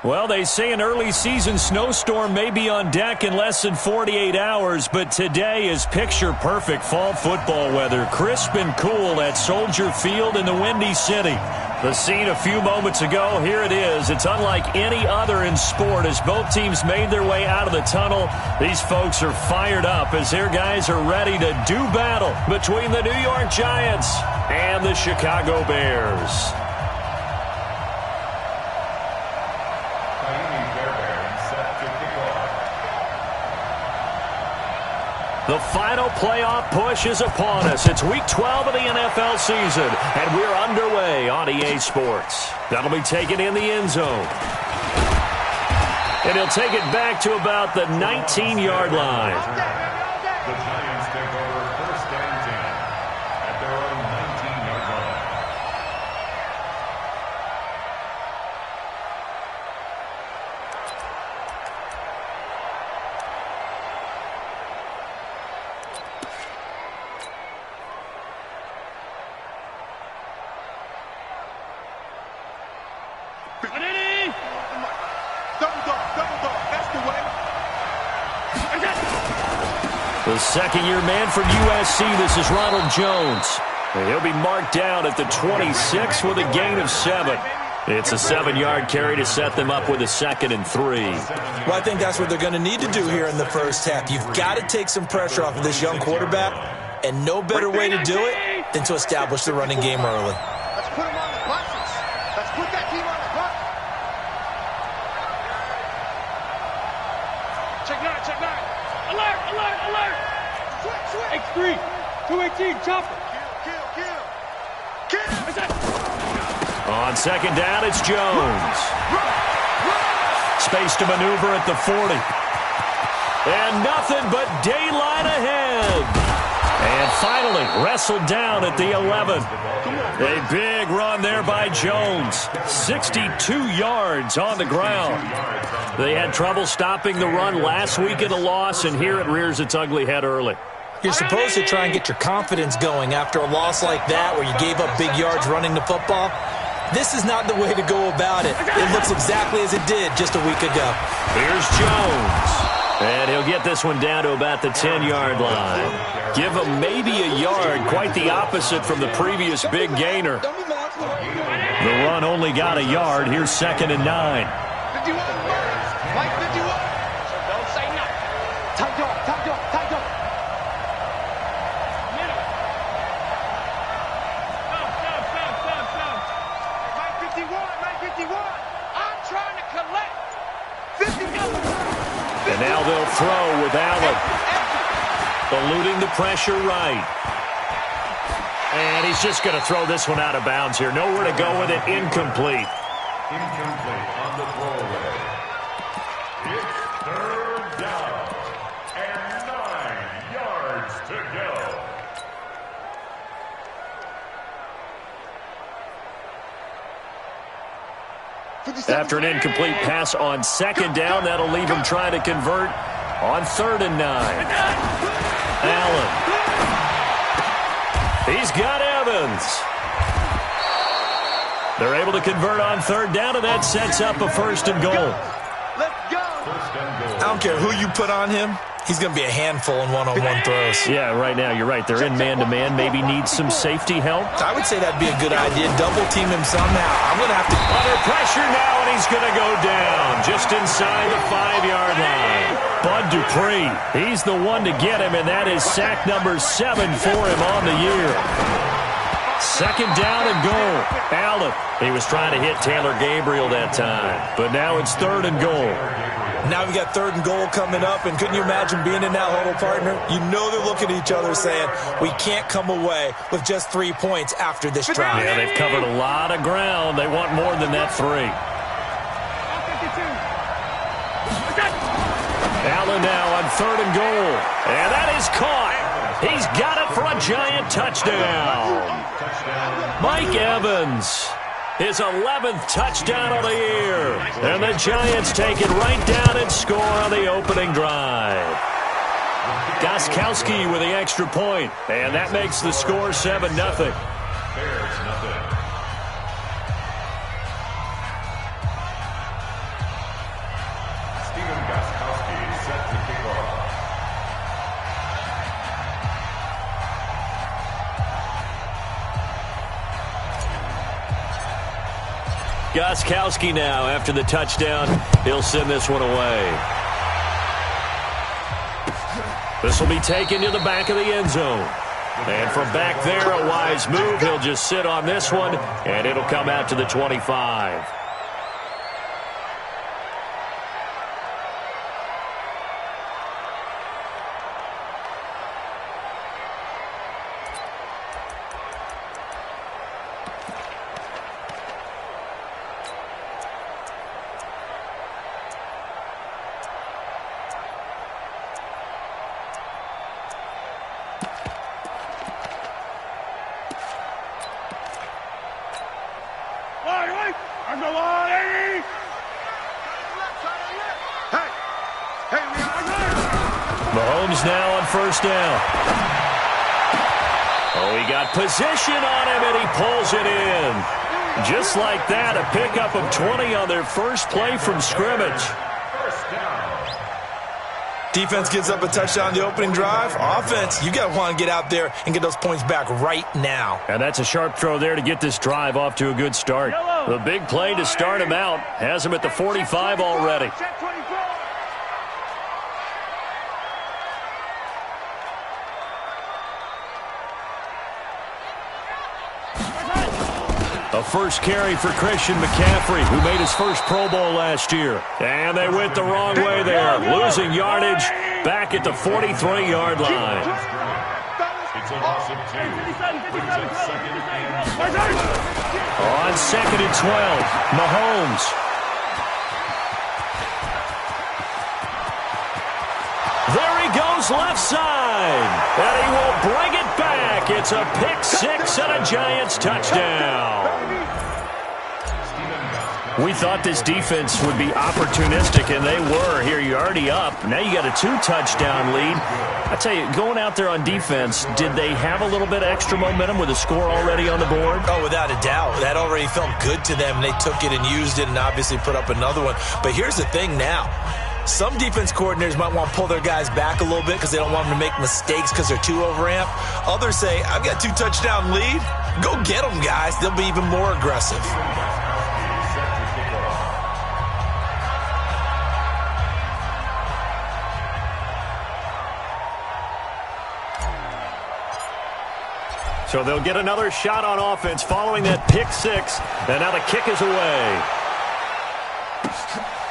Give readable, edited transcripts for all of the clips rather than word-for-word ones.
Well, they say an early season snowstorm may be on deck in less than 48 hours, but today is picture-perfect fall football weather. Crisp and cool at Soldier Field in the Windy City. The scene a few moments ago, here it is. It's unlike any other in sport as both teams made their way out of the tunnel. These folks are fired up as their guys are ready to do battle between the New York Giants and the Chicago Bears. The final playoff push is upon us. It's Week 12 of the NFL season, and we're underway on EA Sports. That'll be taken in the end zone. And he'll take it back to about the 19-yard line. The Giants take over first and 10 at their own 19-yard line. The second-year man from USC, this is Ronald Jones. And he'll be marked down at the 26 with a gain of 7. It's a 7-yard carry to set them up with a 2nd and 3. Well, I think that's what they're going to need to do here in the first half. You've got to take some pressure off of this young quarterback, and no better way to do it than to establish the running game early. Let's put him on the buses. Let's put that team on the bus. Check 9, check 9. Alert, alert, alert. Switch, switch. X3, 218, chopper. Kill. On second down, it's Jones. Space to maneuver at the 40. And nothing but daylight ahead. And finally, wrestled down at the 11. A big run there by Jones. 62 yards on the ground. They had trouble stopping the run last week in a loss, and here it rears its ugly head early. You're supposed to try and get your confidence going after a loss like that where you gave up big yards running the football. This is not the way to go about it. It looks exactly as it did just a week ago. Here's Jones. And he'll get this one down to about the 10-yard line. Give him maybe a yard, quite the opposite from the previous big gainer. The run only got a yard. Here's 2nd and 9. 51, Mike 51. Don't say nothing. Tight dog, tight dog, tight dog. Mike 51, Mike 51. I'm trying to collect. 50. And now they'll throw with Allen. Eluding the pressure right. And he's just going to throw this one out of bounds here. Nowhere to go with it. Incomplete. Incomplete on the throwaway. It's third down and 9 yards to go. After an incomplete pass on second down, that'll leave him trying to convert on 3rd and 9. Allen. He's got Evans. They're able to convert on 3rd down, and that sets up a 1st and goal. Let's go. I don't care who you put on him. He's going to be a handful in one-on-one throws. Yeah, right now, you're right. They're in man-to-man. Maybe needs some safety help. I would say that'd be a good idea. Double-team him somehow. I'm going to have to... Under pressure now, and he's going to go down just inside the 5-yard line. Bud Dupree, he's the one to get him, and that is sack number 7 for him on the year. 2nd down and goal. Allen, he was trying to hit Taylor Gabriel that time, but now it's 3rd and goal. Now we got 3rd and goal coming up, and couldn't you imagine being in that huddle, partner? You know they're looking at each other saying, we can't come away with just 3 points after this drive. Yeah, they've covered a lot of ground. They want more than that 3. Allen now on 3rd and goal. And that is caught. He's got it for a Giant touchdown. Mike Evans. His 11th touchdown of the year. And the Giants take it right down and score on the opening drive. Gostkowski with the extra point. And that makes the score 7-0. Bears nothing. Gostkowski now after the touchdown. He'll send this one away. This will be taken to the back of the end zone. And from back there, a wise move. He'll just sit on this one, and it'll come out to the 25. Mahomes now on first down. Oh, he got position on him, and he pulls it in. Just like that, a pickup of 20 on their first play from scrimmage. Defense gives up a touchdown the opening drive. Offense, you got to want to get out there and get those points back right now. And that's a sharp throw there to get this drive off to a good start. The big play to start him out has him at the 45 already. A first carry for Christian McCaffrey, who made his first Pro Bowl last year. And they went the wrong way there, losing yardage back at the 43-yard line. It's a loss of 2. Brings up second and 10. On second and 12, Mahomes. There he goes left side, and he will bring it back. It's a pick six and a Giants touchdown. We thought this defense would be opportunistic, and they were. Here, you're already up. Now you got a 2-touchdown lead. I tell you, going out there on defense, did they have a little bit of extra momentum with a score already on the board? Oh, without a doubt. That already felt good to them. They took it and used it and obviously put up another one. But here's the thing now. Some defense coordinators might want to pull their guys back a little bit because they don't want them to make mistakes because they're too overamped. Others say, I've got a 2-touchdown lead. Go get them, guys. They'll be even more aggressive. So they'll get another shot on offense following that pick six. And now the kick is away.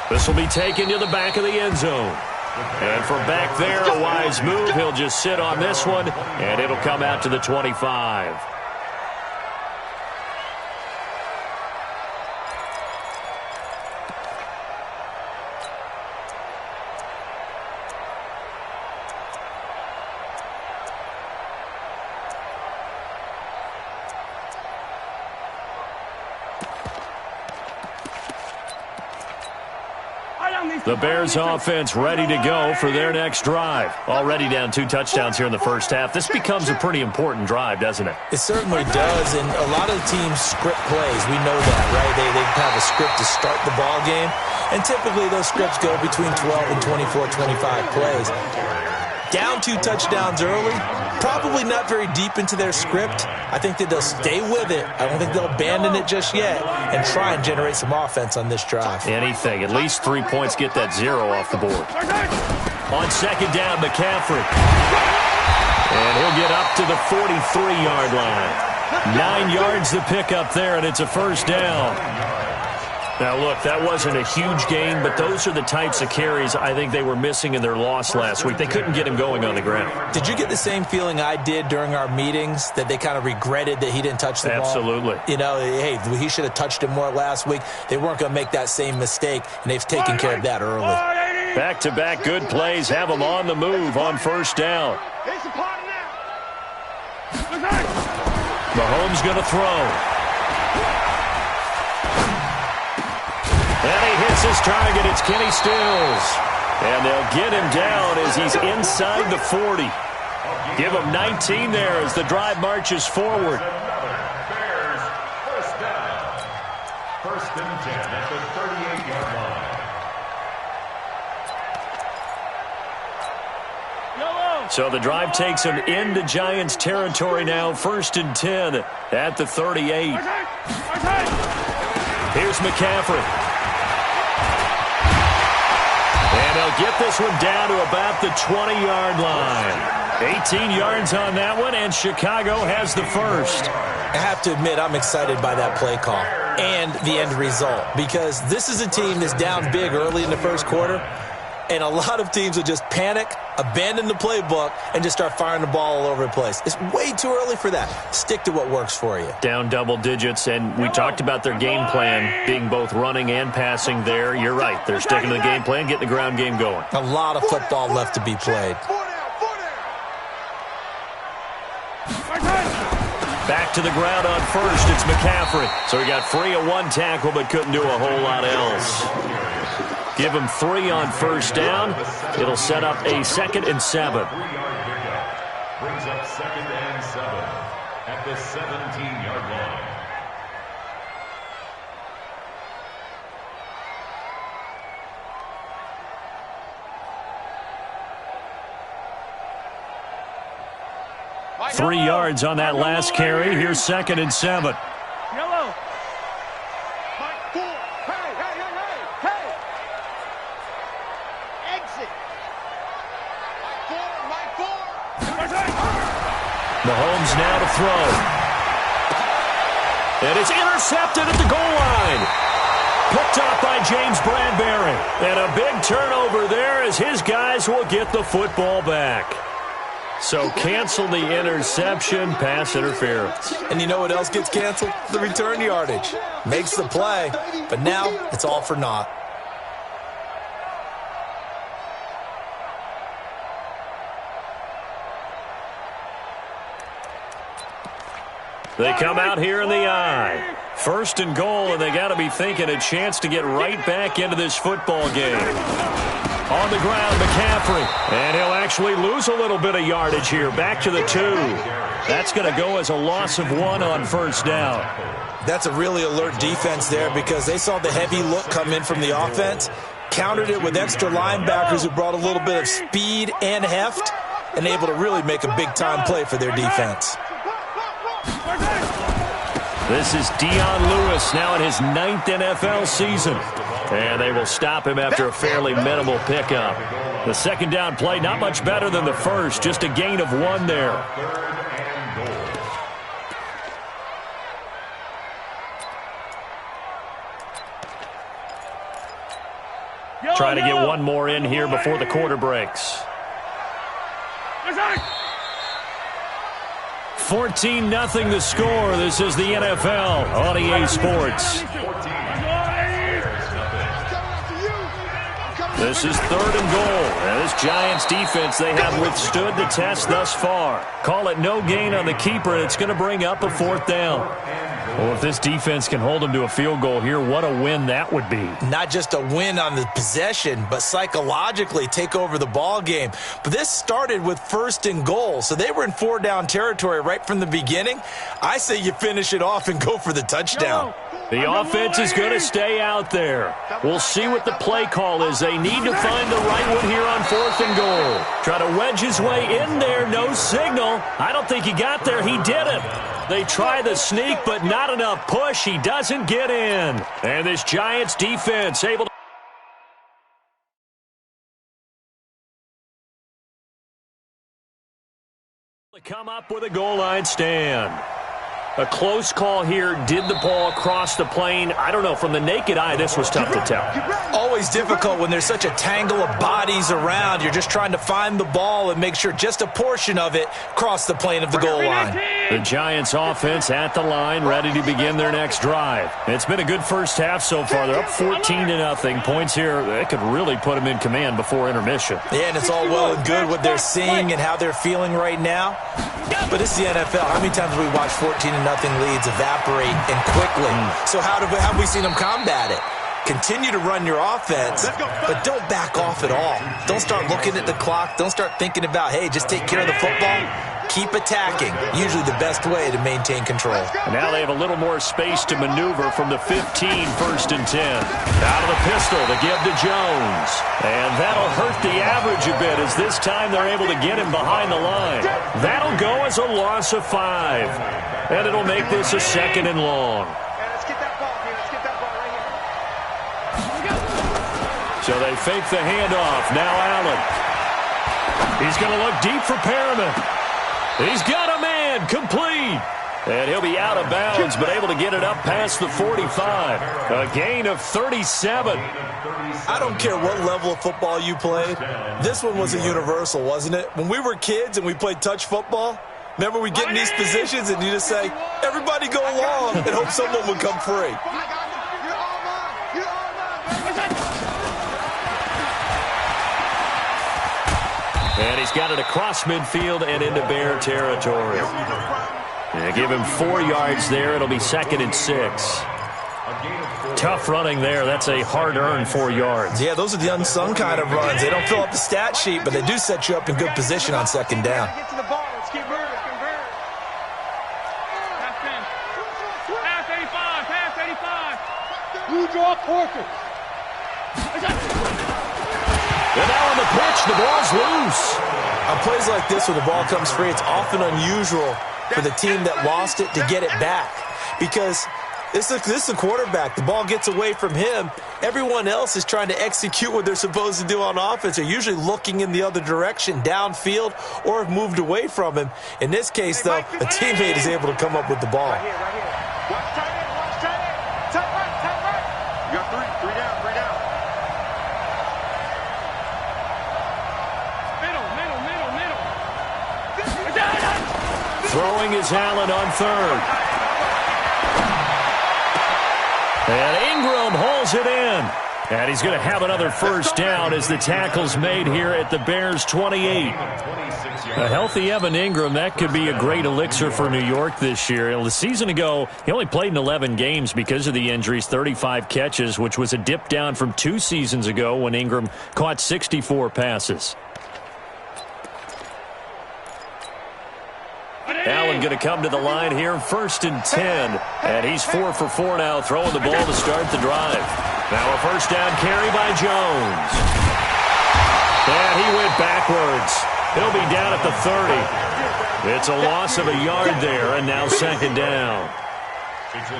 This will be taken to the back of the end zone. And from back there, a wise move. He'll just sit on this one, and it'll come out to the 25. The Bears offense ready to go for their next drive. Already down 2 touchdowns here in the first half. This becomes a pretty important drive, doesn't it? It certainly does, and a lot of the teams script plays. We know that, right? They have a script to start the ball game, and typically those scripts go between 12 and 24, 25 plays. Down 2 touchdowns early, probably not very deep into their script. I think that they'll stay with it. I don't think they'll abandon it just yet and try and generate some offense on this drive. Anything. At least 3 points, get that 0 off the board. On second down, McCaffrey. And he'll get up to the 43-yard line. 9 yards to pick up there, and it's a first down. Now, look, that wasn't a huge gain, but those are the types of carries I think they were missing in their loss last week. They couldn't get him going on the ground. Did you get the same feeling I did during our meetings, that they kind of regretted that he didn't touch the ball? Absolutely. You know, hey, he should have touched it more last week. They weren't going to make that same mistake, and they've taken care of that early. Back-to-back good plays have them on the move on first down. Mahomes going to throw. And he hits his target. It's Kenny Stills. And they'll get him down as he's inside the 40. Give him 19 there as the drive marches forward. Bears first down. First and 10 at the 38-yard line. So the drive takes him into Giants territory now. First and 10 at the 38. Here's McCaffrey. And they'll get this one down to about the 20-yard line. 18 yards on that one, and Chicago has the first. I have to admit, I'm excited by that play call and the end result, because this is a team that's down big early in the first quarter, and a lot of teams will just panic, abandon the playbook, and just start firing the ball all over the place. It's way too early for that. Stick to what works for you. Down double digits, and we talked about their game plan being both running and passing there. You're right. They're sticking to the game plan, getting the ground game going. A lot of football left to be played. Back to the ground on first. It's McCaffrey. So he got free of one tackle but couldn't do a whole lot else. Give him 3 on first down. It'll set up a 2nd and 7. 3-yard pickup. Brings up 2nd and 7 at the 17-yard line. Three yards on that last carry. Here's 2nd and 7. Yellow. Hey. Exit. Mike 4. Mahomes now to throw. And it's intercepted at the goal line. Picked up by James Bradbury. And a big turnover there as his guys will get the football back. So cancel the interception, pass interference. And you know what else gets canceled? The return yardage. Makes the play, but now it's all for naught. They come out here in the eye. 1st and goal, and they got to be thinking a chance to get right back into this football game. On the ground, McCaffrey. And he'll actually lose a little bit of yardage here. Back to the 2. That's going to go as a loss of 1 on first down. That's a really alert defense there, because they saw the heavy look come in from the offense, countered it with extra linebackers who brought a little bit of speed and heft, and able to really make a big-time play for their defense. This is Dion Lewis now in his 9th NFL season. And they will stop him after a fairly minimal pickup. The 2nd down play, not much better than the first, just a gain of 1 there. 3rd and goal. Trying to get one more in here before the quarter breaks. 14-0 the score. This is the NFL on EA Sports. This is 3rd and goal. And this Giants defense, they have withstood the test thus far. Call it no gain on the keeper, and it's going to bring up a 4th down. Well, if this defense can hold them to a field goal here, what a win that would be. Not just a win on the possession, but psychologically take over the ball game. But this started with 1st and goal, so they were in 4-down territory right from the beginning. I say you finish it off and go for the touchdown. The offense is going to stay out there. We'll see what the play call is. They need to find the right one here on 4th and goal. Try to wedge his way in there. No signal. I don't think he got there. He didn't. They try the sneak, but not enough push. He doesn't get in. And this Giants defense able to come up with a goal line stand. A close call here. Did the ball cross the plane? I don't know. From the naked eye, this was tough to tell. Always difficult when there's such a tangle of bodies around. You're just trying to find the ball and make sure just a portion of it crossed the plane of the goal line. The Giants offense at the line, ready to begin their next drive. It's been a good first half so far. They're up 14-0. Points here, that could really put them in command before intermission. Yeah, and it's all well and good what they're seeing and how they're feeling right now. But it's the NFL. How many times have we watched 14-0 leads evaporate and quickly? So how have we seen them combat it? Continue to run your offense, but don't back off at all. Don't start looking at the clock. Don't start thinking about, hey, just take care of the football. Keep attacking. Usually the best way to maintain control. And now they have a little more space to maneuver from the 15, 1st and 10. Out of the pistol to give to Jones. And that'll hurt the average a bit as this time they're able to get him behind the line. That'll go as a loss of 5. And it'll make this a 2nd and long. Let's get that ball here. Let's get that ball right So they fake the handoff. Now Allen. He's going to look deep for Perriman. He's got a man. Complete. And he'll be out of bounds, but able to get it up past the 45. A gain of 37. I don't care what level of football you played. This one was a universal, wasn't it? When we were kids and we played touch football, remember we get in these positions and you just say, everybody go along, and hope someone would come free. And he's got it across midfield and into Bear territory. Yeah, give him 4 yards there. It'll be 2nd and 6. Tough running there. That's a hard-earned 4 yards. Yeah, those are the unsung kind of runs. They don't fill up the stat sheet, but they do set you up in good position on 2nd down. Get to the ball. Let's keep moving. Convert. Pass 10. Pass 85. Pass 85. You draw Porter. And now on the pitch, the ball's loose. On plays like this where the ball comes free, it's often unusual for the team that lost it to get it back. Because this is a quarterback. The ball gets away from him. Everyone else is trying to execute what they're supposed to do on offense. They're usually looking in the other direction, downfield, or have moved away from him. In this case, though, a teammate is able to come up with the ball. Right here. Watch tight end. Watch tight end. Tight right. You got 3 down. Throwing is Allen on 3rd. And Ingram hauls it in. And he's going to have another first down as the tackle's made here at the Bears' 28. A healthy Evan Ingram, that could be a great elixir for New York this year. The season ago, he only played in 11 games because of the injuries, 35 catches, which was a dip down from 2 seasons ago when Ingram caught 64 passes. Allen going to come to the line here, 1st and 10. And he's 4 for 4 now, throwing the ball to start the drive. Now a first down carry by Jones. And he went backwards. He'll be down at the 30. It's a loss of a yard there, and now 2nd down.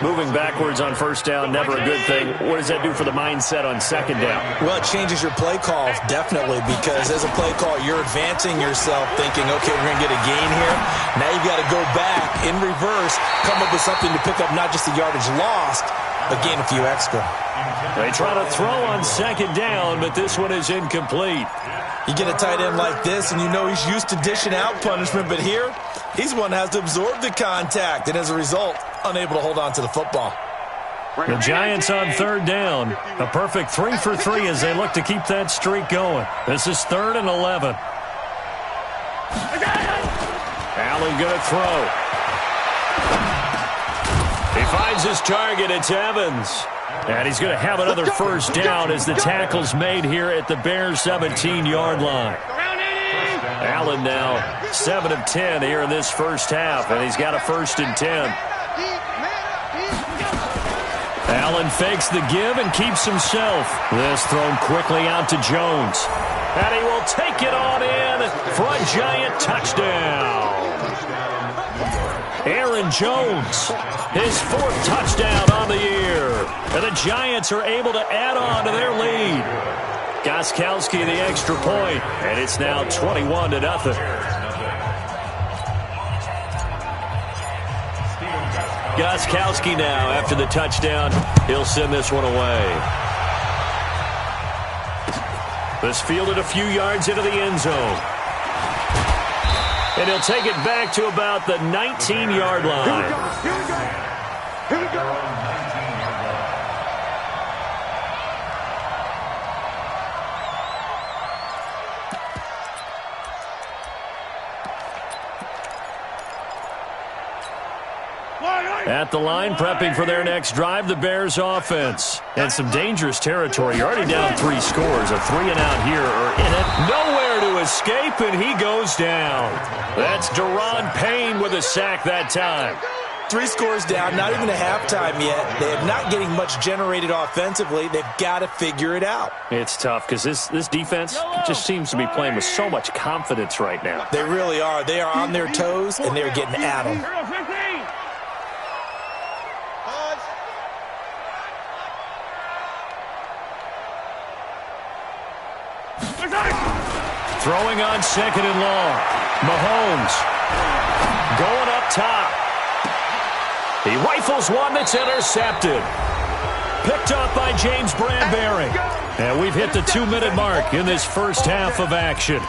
Moving backwards on first down, never a good thing. What does that do for the mindset on 2nd down? Well, it changes your play call, definitely, because as a play call, you're advancing yourself thinking, okay, we're going to get a gain here. Now you've got to go back in reverse, come up with something to pick up not just the yardage lost, but gain a few extra. They try to throw on 2nd down, but this one is incomplete. You get a tight end like this, and you know he's used to dishing out punishment, but here, he's one that has to absorb the contact, and as a result, unable to hold on to the football. The Giants on 3rd down. A perfect 3 for 3 as they look to keep that streak going. This is 3rd and 11. Allen going to throw. He finds his target. It's Evans. And he's going to have another first down as the tackle's made here at the Bears' 17-yard line. Allen now 7 of 10 here in this first half, and he's got a 1st and 10. Allen fakes the give and keeps himself. This thrown quickly out to Jones. And he will take it on in for a Giant touchdown. Aaron Jones, his 4th touchdown on the year. And the Giants are able to add on to their lead. Gostkowski the extra point, and it's now 21-0. Gostkowski now, after the touchdown, he'll send this one away. This fielded a few yards into the end zone. And he'll take it back to about the 19-yard line. Here we go. At the line, prepping for their next drive, the Bears offense. And some dangerous territory. You're already down 3 scores. A 3-and-out here or in it. Nowhere to escape, and he goes down. That's Deron Payne with a sack that time. 3 scores down, not even a halftime yet. They are not getting much generated offensively. They've got to figure it out. It's tough because this defense just seems to be playing with so much confidence right now. They really are. They are on their toes, and they're getting at them. Throwing on second and long. Mahomes going up top. He rifles one that's intercepted. Picked off by James Bradbury. And we've hit the 2-minute mark in this first half of action.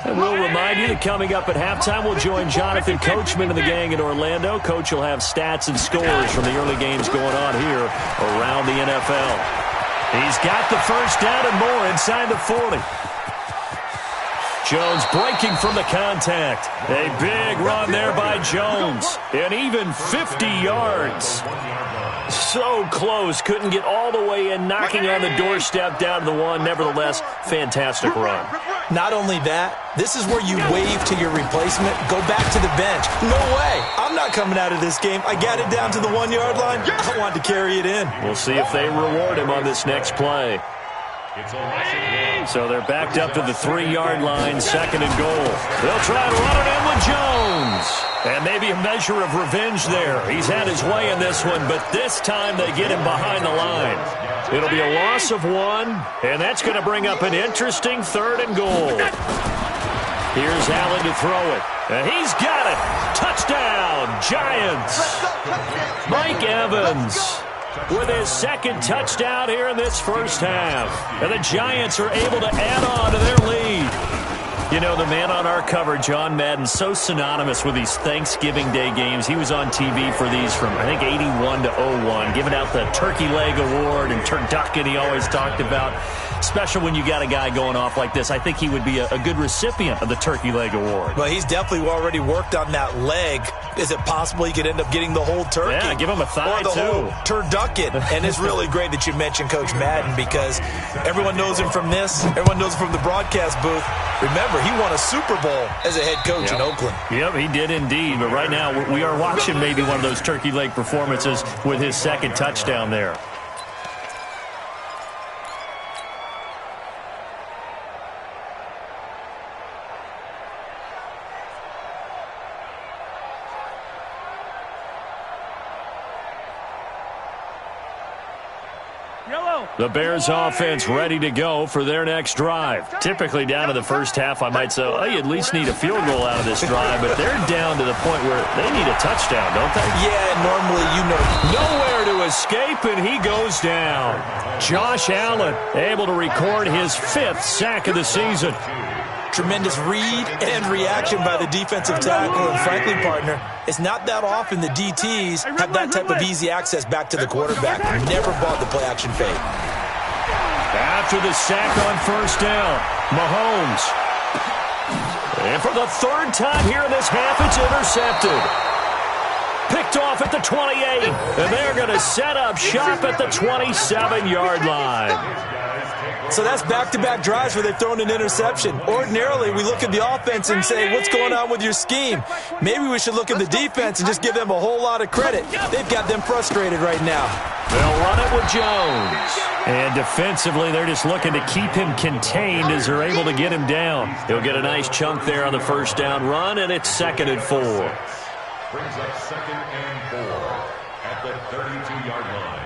And we'll remind you that coming up at halftime, we'll join Jonathan Coachman and the gang in Orlando. Coach will have stats and scores from the early games going on here around the NFL. He's got the first down and more inside the 40. Jones breaking from the contact. A big run there by Jones. And even 50 yards. So close. Couldn't get all the way in, knocking on the doorstep down to the one. Nevertheless, fantastic run. Not only that, this is where you wave to your replacement, go back to the bench. No way. I'm not coming out of this game. I got it down to the 1-yard line. I wanted to carry it in. We'll see if they reward him on this next play. So they're backed up to the 3-yard line, second and goal. They'll try to run it in with Jones. And maybe a measure of revenge there. He's had his way in this one, but this time they get him behind the line. It'll be a loss of 1, and that's going to bring up an interesting third and goal. Here's Allen to throw it. And he's got it. Touchdown, Giants. Mike Evans with his second touchdown here in this first half. And the Giants are able to add on to their lead. You know, the man on our cover, John Madden, so synonymous with these Thanksgiving Day games. He was on TV for these from, I think, 81 to 01, giving out the Turkey Leg Award and turducken he always talked about. Special when you got a guy going off like this. I think he would be a good recipient of the Turkey Leg Award. Well, he's definitely already worked on that leg. Is it possible he could end up getting the whole turkey? Yeah, give him a thigh, or the whole turducken. And it's really great that you mentioned Coach Madden because everyone knows him from this. Everyone knows him from the broadcast booth. Remember, he won a Super Bowl as a head coach in Oakland. Yep, he did indeed. But right now, we are watching maybe one of those turkey leg performances with his second touchdown there. The Bears offense ready to go for their next drive. Typically down to the first half, I might say, oh, you at least need a field goal out of this drive, but they're down to the point where they need a touchdown, don't they? Yeah, normally, you know. Nowhere to escape, and he goes down. Josh Allen able to record his 5th sack of the season. Tremendous read and reaction by the defensive tackle. And frankly, partner, it's not that often the DTs have that type of easy access back to the quarterback. Never bought the play-action fade. After the sack on first down, Mahomes. And for the 3rd time here in this half, it's intercepted. Picked off at the 28. And they're going to set up shop at the 27-yard line. So that's back-to-back drives where they've thrown an interception. Ordinarily, we look at the offense and say, what's going on with your scheme? Maybe we should look at the defense and just give them a whole lot of credit. They've got them frustrated right now. They'll run it with Jones. And defensively, they're just looking to keep him contained as they're able to get him down. He'll get a nice chunk there on the first down run, and it's 2nd and 4. Brings up 2nd and 4 at the 32-yard line.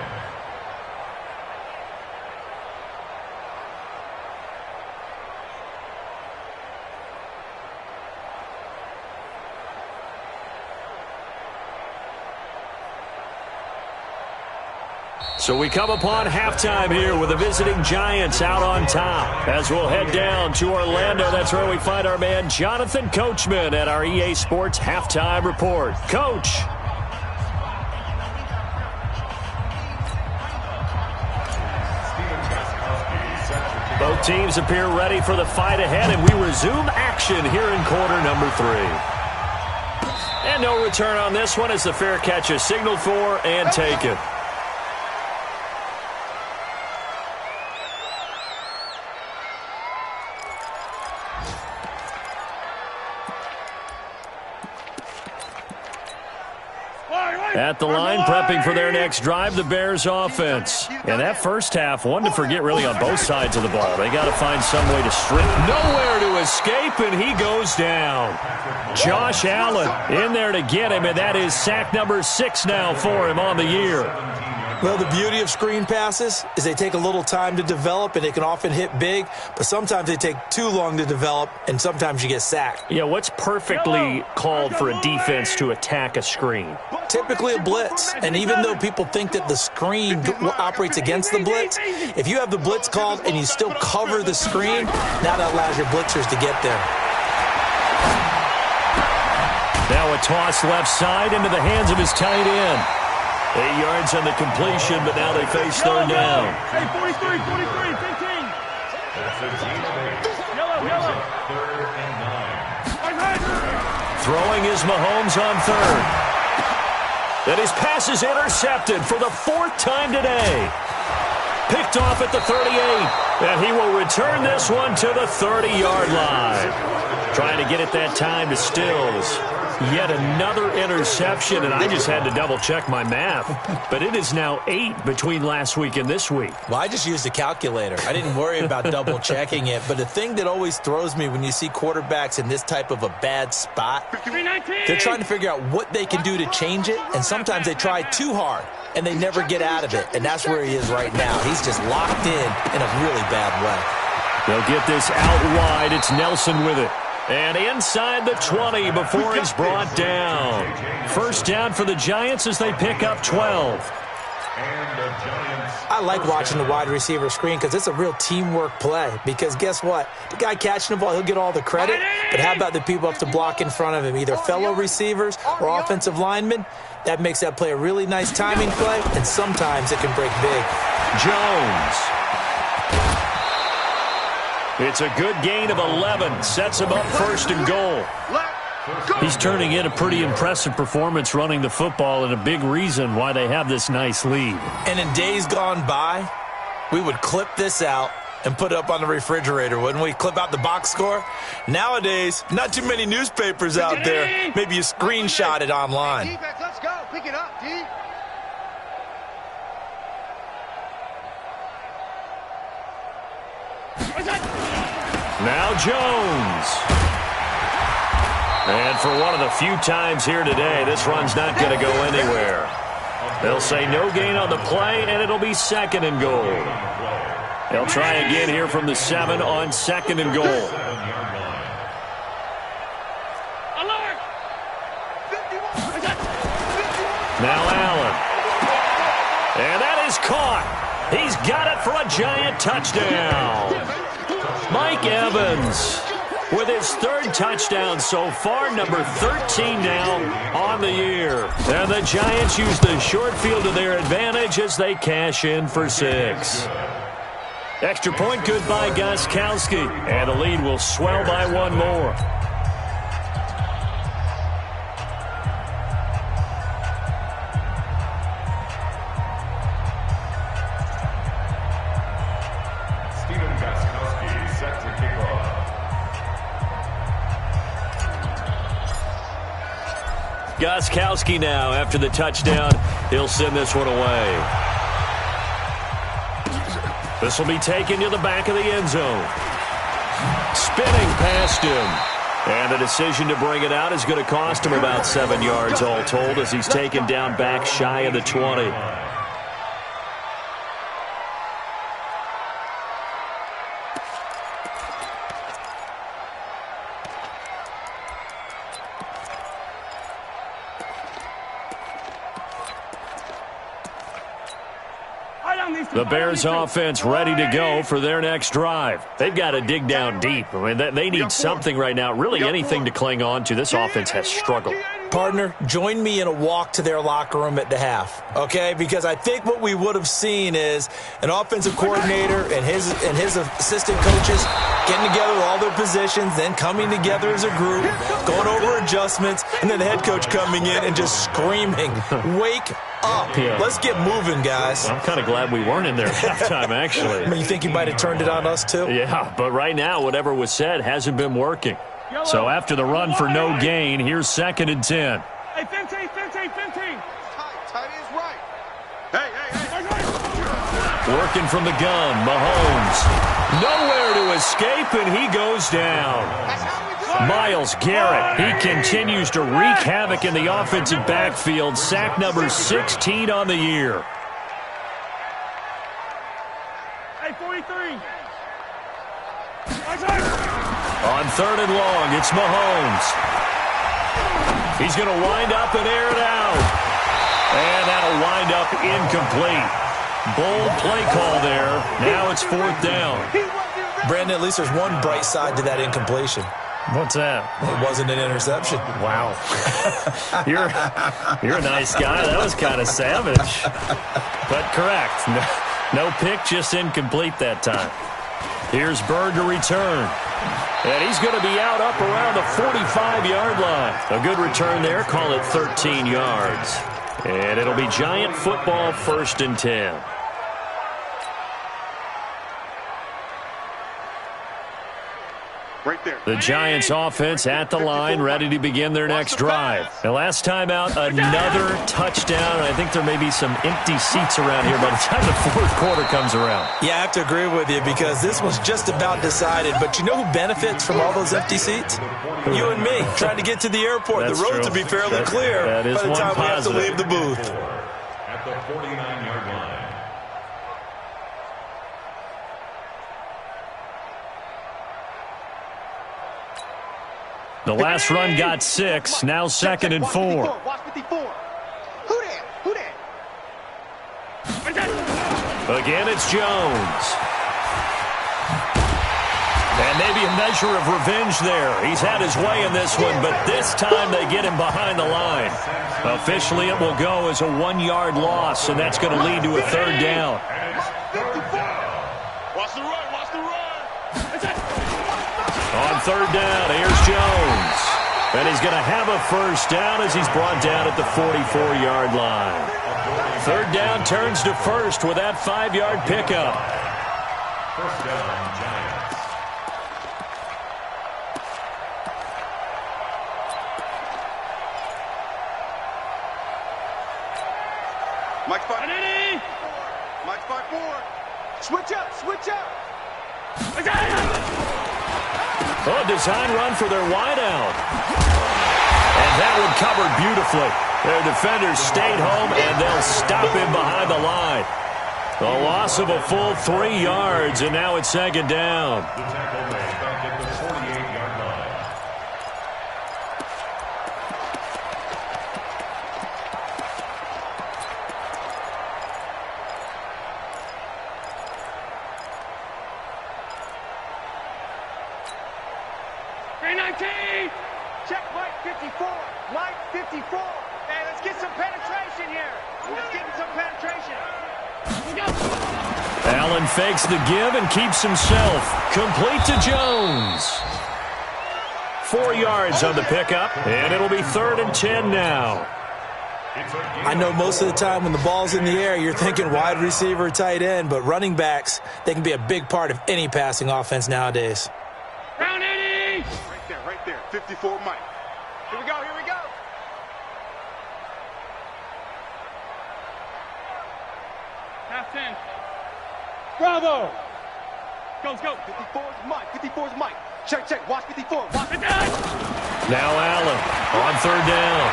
So we come upon halftime here with the visiting Giants out on top. As we'll head down to Orlando, that's where we find our man Jonathan Coachman at our EA Sports Halftime Report. Coach. Both teams appear ready for the fight ahead, and we resume action here in quarter number 3. And no return on this one as the fair catch is signaled for and taken. At the line, prepping for their next drive, the Bears offense. And that first half, one to forget really on both sides of the ball. They got to find some way to strip. Nowhere to escape, and he goes down. Josh Allen in there to get him, and that is sack number 6 now for him on the year. Well, the beauty of screen passes is they take a little time to develop, and they can often hit big, but sometimes they take too long to develop, and sometimes you get sacked. Yeah, what's perfectly called for a defense to attack a screen? Typically a blitz, and even though people think that the screen operates against the blitz, if you have the blitz called and you still cover the screen, now that allows your blitzers to get there. Now a toss left side into the hands of his tight end. 8 yards on the completion, but now they face third down. Hey, 43, 15. Yellow. Third and 9. Throwing is Mahomes on third. And his pass is intercepted for the 4th time today. Picked off at the 38. And he will return this one to the 30-yard line. Trying to get it that time to Stills. Yet another interception, and I just had to double-check my math. But it is now 8 between last week and this week. Well, I just used a calculator. I didn't worry about double-checking it. But the thing that always throws me when you see quarterbacks in this type of a bad spot, they're trying to figure out what they can do to change it, and sometimes they try too hard, and they never get out of it. And that's where he is right now. He's just locked in a really bad way. They'll get this out wide. It's Nelson with it. And inside the 20 before he's brought down. First down for the Giants as they pick up 12. I like watching the wide receiver screen because it's a real teamwork play. Because guess what? The guy catching the ball, he'll get all the credit. But how about the people up to block in front of him, either fellow receivers or offensive linemen? That makes that play a really nice timing play, and sometimes it can break big. Jones. It's a good gain of 11. Sets him up first and goal. He's turning in a pretty impressive performance running the football, and a big reason why they have this nice lead. And in days gone by, we would clip this out and put it up on the refrigerator, wouldn't we? Clip out the box score. Nowadays, not too many newspapers out there. Maybe you screenshot it online. Defense, let's go. Pick it up, D. Now Jones. And for one of the few times here today, this run's not going to go anywhere. They'll say no gain on the play, and it'll be second and goal. They'll try again here from the 7 on second and goal. Now Allen. And that is caught. He's got it for a Giant touchdown. Mike Evans with his 3rd touchdown so far, number 13 now on the year. And the Giants use the short field to their advantage as they cash in for 6. Extra point good by Gostkowski, and the lead will swell by 1 more. Gostkowski now after the touchdown. He'll send this one away. This will be taken to the back of the end zone. Spinning past him. And the decision to bring it out is going to cost him about 7 yards all told as he's taken down back shy of the 20. The Bears offense ready to go for their next drive. They've got to dig down deep. I mean, they need something right now, really anything to cling on to. This offense has struggled. Partner, join me in a walk to their locker room at the half, okay? Because I think what we would have seen is an offensive coordinator and his assistant coaches getting together with all their positions, then coming together as a group, going over adjustments, and then the head coach coming in and just screaming, "Wake up. Yeah. Let's get moving, guys." I'm kind of glad we weren't in there at halftime, actually. I mean, you think you might have turned it on us, too? Yeah, but right now, whatever was said hasn't been working. So after the run for no gain, here's 2nd and 10. Hey, 15. Tight is right. Hey. Working from the gun, Mahomes. Nowhere to escape, and he goes down. Myles Garrett, he continues to wreak havoc in the offensive backfield. Sack number 16 on the year. 23. On 3rd and long, it's Mahomes. He's going to wind up and air it out. And that'll wind up incomplete. Bold play call there. Now it's 4th down. Brandon, at least there's one bright side to that incompletion. What's that? It wasn't an interception. Wow. You're a nice guy. That was kind of savage. But correct. No pick, just incomplete that time. Here's Bird to return. And he's going to be out up around the 45-yard line. A good return there. Call it 13 yards. And it'll be Giant football, 1st and 10. Right there. The Giants offense at the line, ready to begin their next drive. And last time out, another touchdown. I think there may be some empty seats around here by the time the 4th quarter comes around. Yeah, I have to agree with you because this was just about decided. But you know who benefits from all those empty seats? You and me, trying to get to the airport. That's the roads true. will be fairly clear that is by the one time positive. we have to leave the booth. At the 49-yard line. The last run got 6. Now 2nd and 4. Watch 54. Who that? Again, it's Jones. And maybe a measure of revenge there. He's had his way in this one, but this time they get him behind the line. Officially, it will go as a 1-yard loss, and that's going to lead to a 3rd down. Watch the run. Watch the run. On 3rd down, here's Jones. And he's going to have a 1st down as he's brought down at the 44-yard line. 3rd down turns to 1st with that 5-yard pickup. 1st down, Giants. Mike 5. Mike 5-4. Switch up. Oh, design run for their wideout. And that one covered beautifully. Their defenders stayed home, and they'll stop him behind the line. A loss of a full 3 yards, and now it's 2nd down. The tackle made back at the 48-yard line. Check Mike 54. Mike 54. Hey, let's get some penetration here. Let's get some penetration. Allen fakes the give and keeps himself. Complete to Jones. 4 yards on the pickup, and it'll be 3rd and 10 now. I know most of the time when the ball's in the air, you're thinking wide receiver, tight end, but running backs, they can be a big part of any passing offense nowadays. Round 80. Right there. 54 Mike. Here we go. Half 10. Bravo. Go. 54's Mike. Check. Watch 54. Watch it. Now Allen on 3rd down.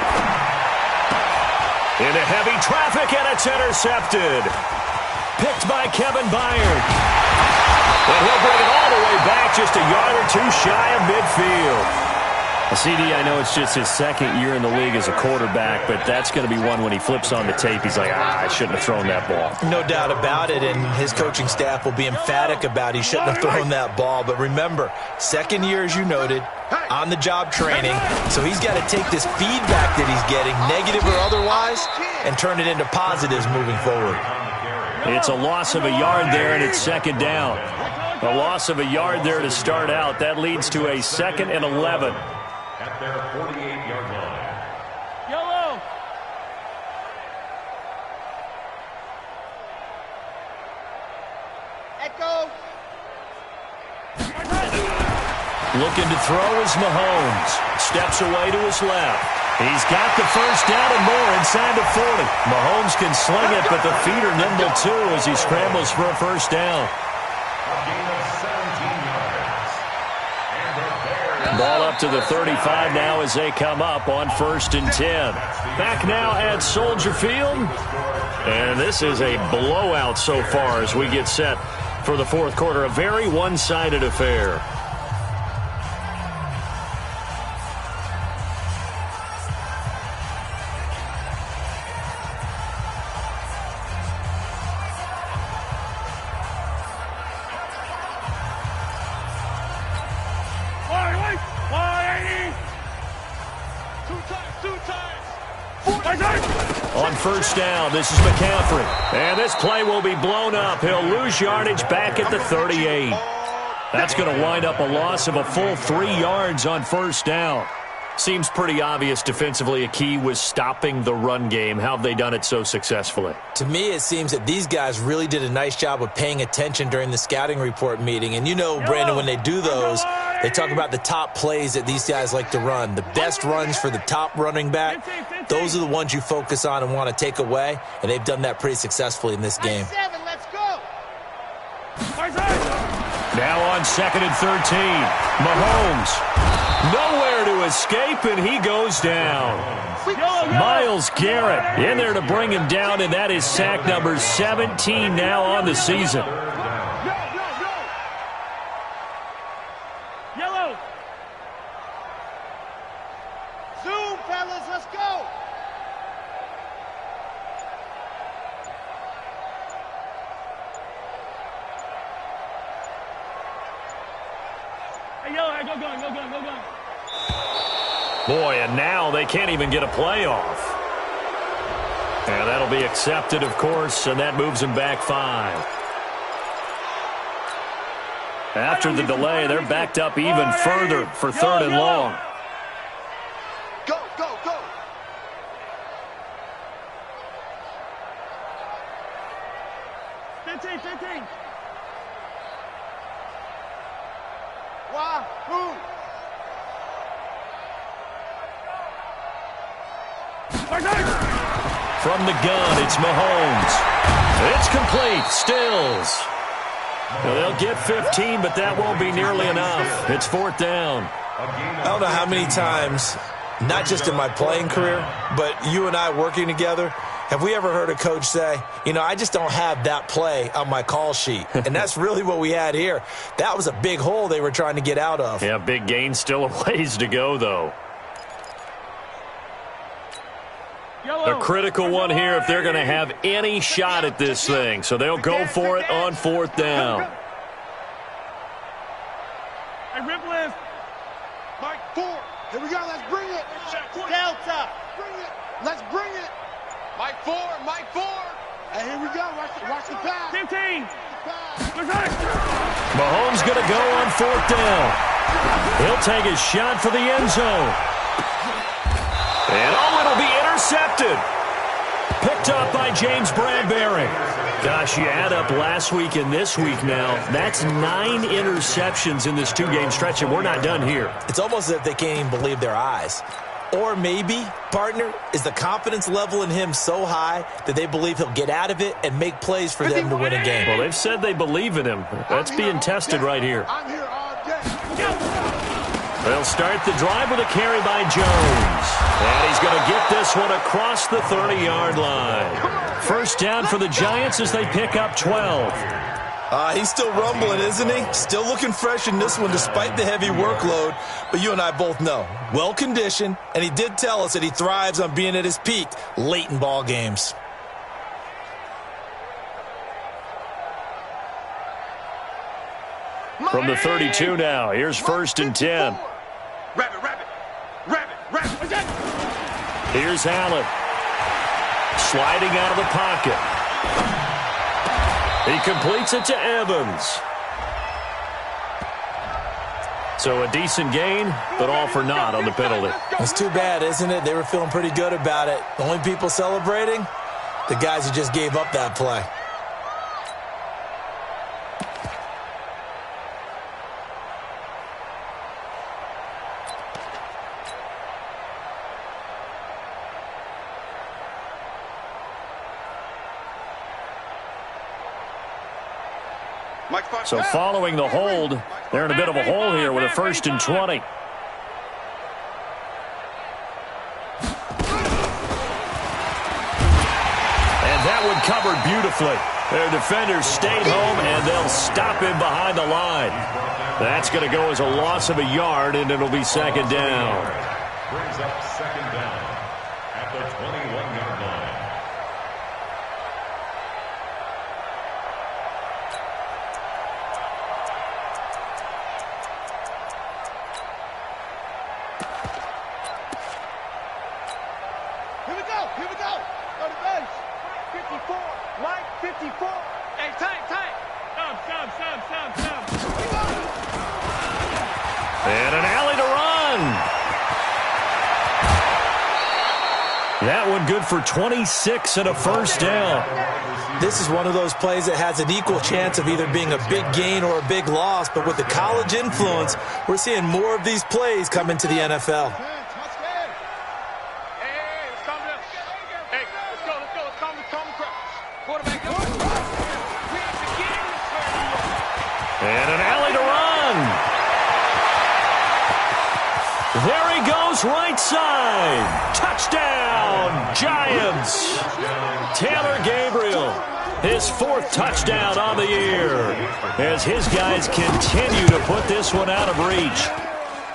Into heavy traffic, and it's intercepted. Picked by Kevin Byard. And he'll bring it all the way back just a yard or 2 shy of midfield. CD, I know it's just his 2nd year in the league as a quarterback, but that's going to be one when he flips on the tape, he's like, I shouldn't have thrown that ball. No doubt about it, and his coaching staff will be emphatic about he shouldn't have thrown that ball. But remember, 2nd year, as you noted, on-the-job training, so he's got to take this feedback that he's getting, negative or otherwise, and turn it into positives moving forward. It's a loss of a yard there, and it's 2nd down. A loss of a yard there to start out. That leads to a 2nd and 11. At their 48-yard line. Yellow. Echo. Looking to throw is Mahomes. Steps away to his left. He's got the 1st down and more inside the 40. Mahomes can sling it, but the feet are nimble too as he scrambles for a 1st down. A gain of 17 yards. And the Bears. Ball up to the 35 now as they come up on 1st and 10. Back now at Soldier Field. And this is a blowout so far as we get set for the fourth quarter. A very one-sided affair. On first down, this is McCaffrey. And this play will be blown up. He'll lose yardage back at the 38. That's going to wind up a loss of a full 3 yards on first down. Seems pretty obvious defensively a key was stopping the run game. How have they done it so successfully? To me, it seems that these guys really did a nice job of paying attention during the scouting report meeting. And you know, Brandon, when they do those, they talk about the top plays that these guys like to run. The best runs for the top running back, those are the ones you focus on and want to take away. And they've done that pretty successfully in this game. Let's go. Now on 2nd and 13, Mahomes. Nowhere to escape, and he goes down. Myles Garrett in there to bring him down, and that is sack number 17 now on the season. Yellow. Zoom, fellas, let's go. Hey, yellow, go going. Boy, and now they can't even get a play off. And that'll be accepted, of course, and that moves them back 5. After the delay, they're backed up even further for 3rd and long. Go, go, go. Fifteen. Wahoo. From the gun, it's Mahomes. It's complete. Stills. Well, they'll get 15, but that won't be nearly enough. It's 4th down. I don't know how many times, not just in my playing career, but you and I working together, have we ever heard a coach say, you know, I just don't have that play on my call sheet. And that's really what we had here. That was a big hole they were trying to get out of. Yeah, big gain. Still a ways to go, though. A critical one here if they're going to have any shot at this thing. So they'll go for it on 4th down. Hey, rip list. Mike, 4. Here we go. Let's bring it. Delta. Bring it. Let's bring it. Mike 4. Mike 4. Hey, here we go. Watch the pass. 15. Mahomes going to go on 4th down. He'll take his shot for the end zone. And it'll be intercepted. Picked up by James Bradbury. Gosh, you add up last week and this week now, that's 9 interceptions in this 2-game stretch, and we're not done here. It's almost as if they can't even believe their eyes. Or maybe, partner, is the confidence level in him so high that they believe he'll get out of it and make plays for them to win a game. Well, they've said they believe in him. That's being tested right here. I'm here all day. They'll start the drive with a carry by Jones. And he's going to get this one across the 30-yard line. First down for the Giants as they pick up 12. He's still rumbling, isn't he? Still looking fresh in this one despite the heavy workload. But you and I both know, well-conditioned, and he did tell us that he thrives on being at his peak late in ball games. From the 32 now, here's 1st and 10. Rabbit. Here's Allen. Sliding out of the pocket. He completes it to Evans. So a decent gain, but all for naught on the penalty. It's too bad, isn't it? They were feeling pretty good about it. The only people celebrating, the guys who just gave up that play. So following the hold, they're in a bit of a hole here with a 1st and 20. And that one covered beautifully. Their defenders stayed home, and they'll stop him behind the line. That's going to go as a loss of a yard, and it'll be second down. Brings up second down at the 21-yard line. Here we go. Here we go. Go to base. 54. Mike, 54. Hey, tight. Sub. And an alley to run. That one good for 26 and a first down. This is one of those plays that has an equal chance of either being a big gain or a big loss, but with the college influence, we're seeing more of these plays come into the NFL. And an alley to run. There he goes, right side. Touchdown, Giants. Taylor Gabriel, his fourth touchdown on the year, as his guys continue to put this one out of reach.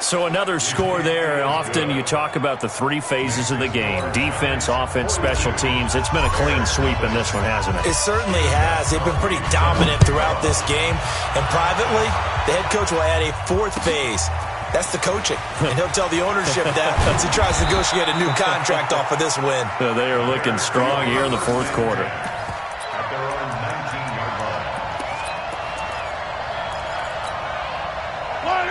So another score there. Often you talk about the three phases of the game: defense, offense, special teams. It's been a clean sweep in this one, hasn't it? It certainly has. They've been pretty dominant throughout this game. And privately, the head coach will add a fourth phase. That's the coaching. And he'll tell the ownership that once he tries to negotiate a new contract off of this win. They are looking strong here in the fourth quarter. At their own 19-yard line.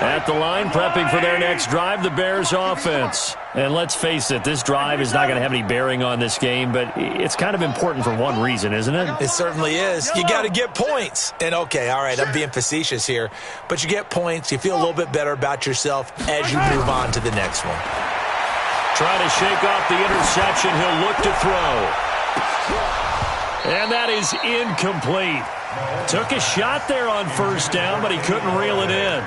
At the line, prepping for their next drive, the Bears offense. And let's face it, this drive is not going to have any bearing on this game, but it's kind of important for one reason, isn't it? It certainly is. You got to get points. And, okay, all right, I'm being facetious here, but you get points. You feel a little bit better about yourself as you move on to the next one. Trying to shake off the interception. He'll look to throw. And that is incomplete. Took a shot there on first down, but he couldn't reel it in.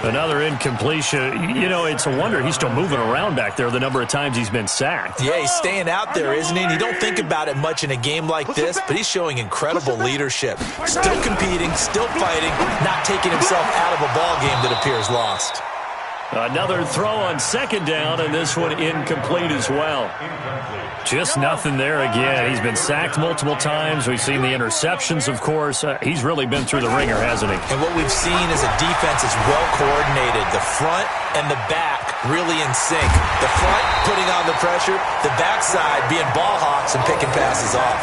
Another incompletion. You know, it's a wonder he's still moving around back there the number of times he's been sacked. Yeah, he's staying out there, isn't he? And you don't think about it much in a game like this, but he's showing incredible leadership. Still competing, still fighting, not taking himself out of a ball game that appears lost. Another throw on second down, and this one incomplete as well. Just nothing there again. He's been sacked multiple times. We've seen the interceptions, of course. He's really been through the ringer, hasn't he? And what we've seen is a defense that's well coordinated. The front and the back really in sync. The front putting on the pressure, the backside being ball hawks and picking passes off.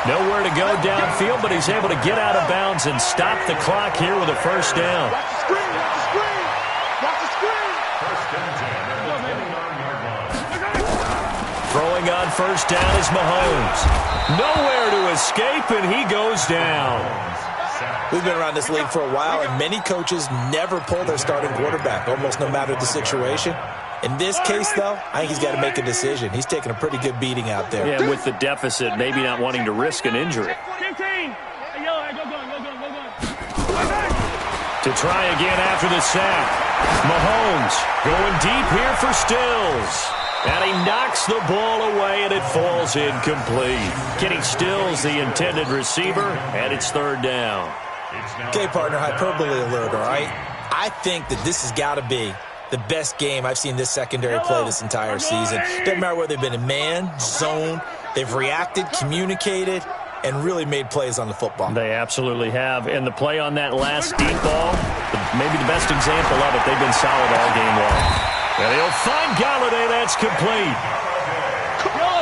Nowhere to go downfield, but he's able to get out of bounds and stop the clock here with a first down. Watch the screen. Watch the screen. First and 10 at the 29-yard line. Throwing on first down is Mahomes. Nowhere to escape, and he goes down. We've been around this league for a while, and many coaches never pull their starting quarterback, almost no matter the situation. In this case, though, I think he's got to make a decision. He's taking a pretty good beating out there. Yeah, with the deficit, maybe not wanting to risk an injury. 15. To try again after the sack. Mahomes going deep here for Stills. And he knocks the ball away, and it falls incomplete. Kenny Stills, the intended receiver, and it's third down. Okay, partner, hyperbole alert, all right? I think that this has got to be the best game I've seen this secondary play this entire season. Doesn't matter whether they've been in man, zone, they've reacted, communicated, and really made plays on the football. They absolutely have. And the play on that last deep ball, maybe the best example of it, they've been solid all game long. And he'll find Galladay. That's complete.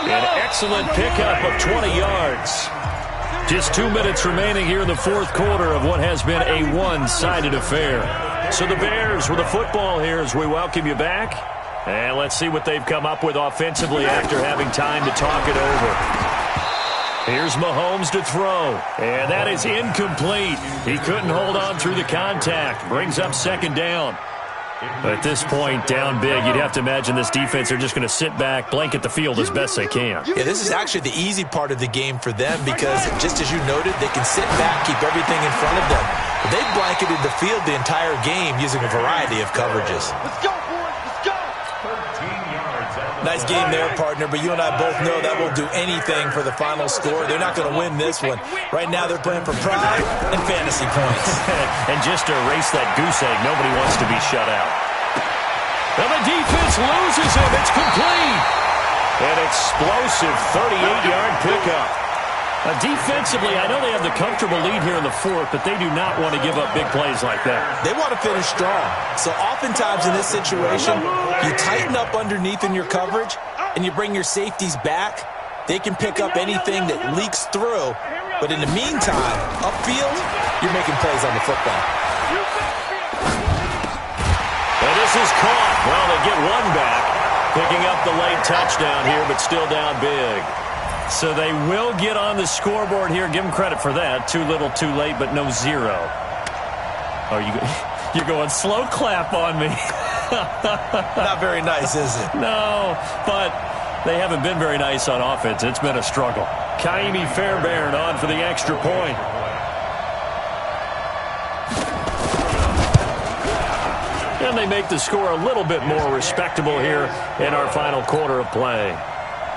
An excellent pickup of 20 yards. Just 2 minutes remaining here in the fourth quarter of what has been a one-sided affair. So the Bears with the football here as we welcome you back. And let's see what they've come up with offensively after having time to talk it over. Here's Mahomes to throw. And that is incomplete. He couldn't hold on through the contact. Brings up second down. At this point, down big, you'd have to imagine this defense are just going to sit back, blanket the field as best they can. Yeah, this is actually the easy part of the game for them because, just as you noted, they can sit back, keep everything in front of them. But they've blanketed the field the entire game using a variety of coverages. Let's go, boys. Let's go. 13 yards at the Nice game there, partner, but you and I both know that won't do anything for the final score. They're not going to win this one. Right now, they're playing for pride and fantasy points. And just to erase that goose egg, nobody wants to be shut out. And the defense loses him. It's complete. An explosive 38-yard pickup. Defensively, I know they have the comfortable lead here in the fourth, but they do not want to give up big plays like that. They want to finish strong. So oftentimes in this situation, you tighten up underneath in your coverage, and you bring your safeties back. They can pick up anything that leaks through. But in the meantime, upfield, you're making plays on the football. And this is caught. Well, they get one back, picking up the late touchdown here, but still down big. So they will get on the scoreboard here. Give them credit for that. Too little, too late, but no zero. Oh, you're going slow clap on me. Not very nice, is it? No, but they haven't been very nice on offense. It's been a struggle. Kaimi Fairbairn on for the extra point. And they make the score a little bit more respectable here in our final quarter of play.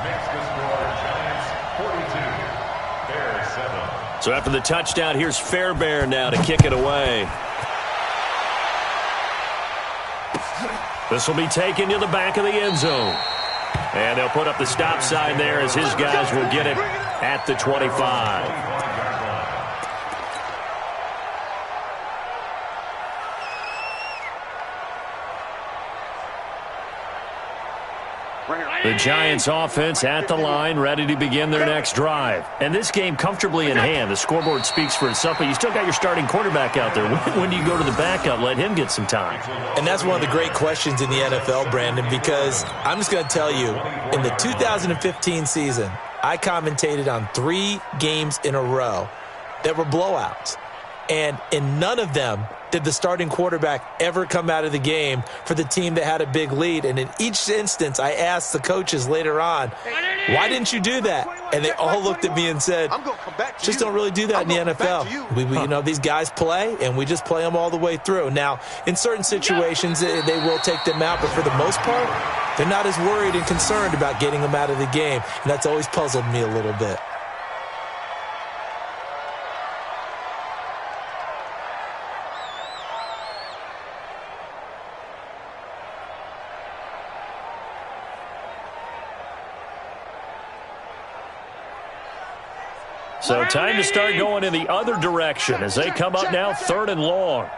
Makes the score Giants 42, Bears 7. So after the touchdown, here's Fairbairn now to kick it away. This will be taken to the back of the end zone. And they'll put up the stop sign there as his guys will get it at the 25. The Giants offense at the line, ready to begin their next drive. And this game comfortably in hand. The scoreboard speaks for itself, but you still got your starting quarterback out there. When do you go to the backup? Let him get some time. And that's one of the great questions in the NFL, Brandon, because I'm just going to tell you, in the 2015 season, I commentated on 3 games in a row that were blowouts. And in none of them did the starting quarterback ever come out of the game for the team that had a big lead. And in each instance, I asked the coaches later on, why didn't you do that? And they all looked at me and said, just don't really do that in the NFL. You know, these guys play, and we just play them all the way through. Now, in certain situations, they will take them out, but for the most part, they're not as worried and concerned about getting them out of the game. And that's always puzzled me a little bit. So time to start going in the other direction as they come up now 3rd and long.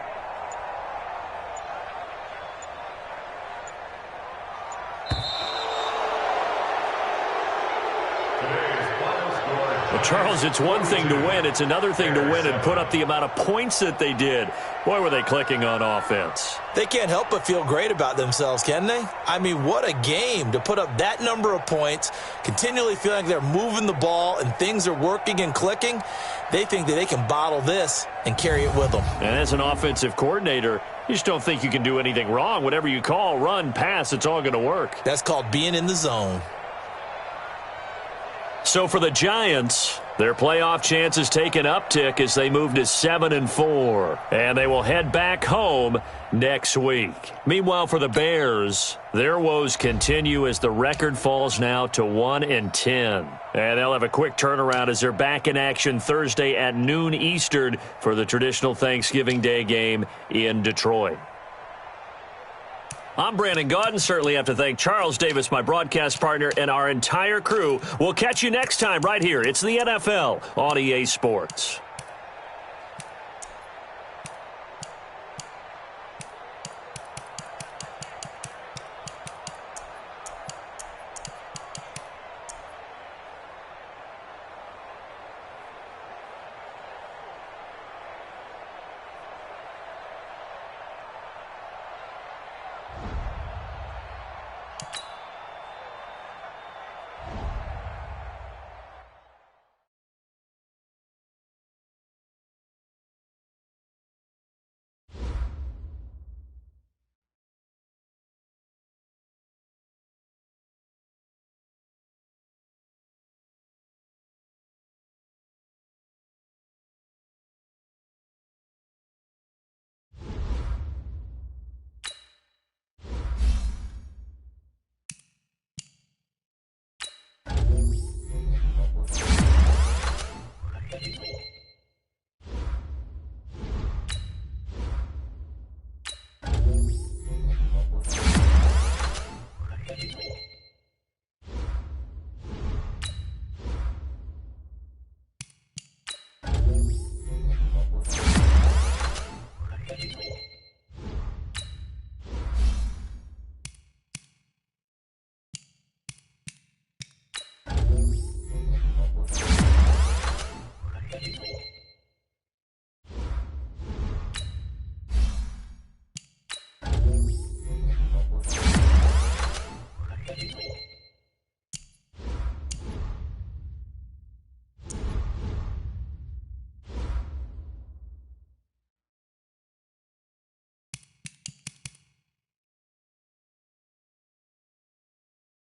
Well, Charles, it's one thing to win. It's another thing to win and put up the amount of points that they did. Boy, were they clicking on offense. They can't help but feel great about themselves, can they? I mean, what a game to put up that number of points, continually feeling like they're moving the ball and things are working and clicking. They think that they can bottle this and carry it with them. And as an offensive coordinator, you just don't think you can do anything wrong. Whatever you call, run, pass, it's all going to work. That's called being in the zone. So for the Giants, their playoff chances take an uptick as they move to 7-4. And they will head back home next week. Meanwhile, for the Bears, their woes continue as the record falls now to 1-10. And they'll have a quick turnaround as they're back in action Thursday at noon Eastern for the traditional Thanksgiving Day game in Detroit. I'm Brandon Gaudin. Certainly have to thank Charles Davis, my broadcast partner, and our entire crew. We'll catch you next time right here. It's the NFL on EA Sports.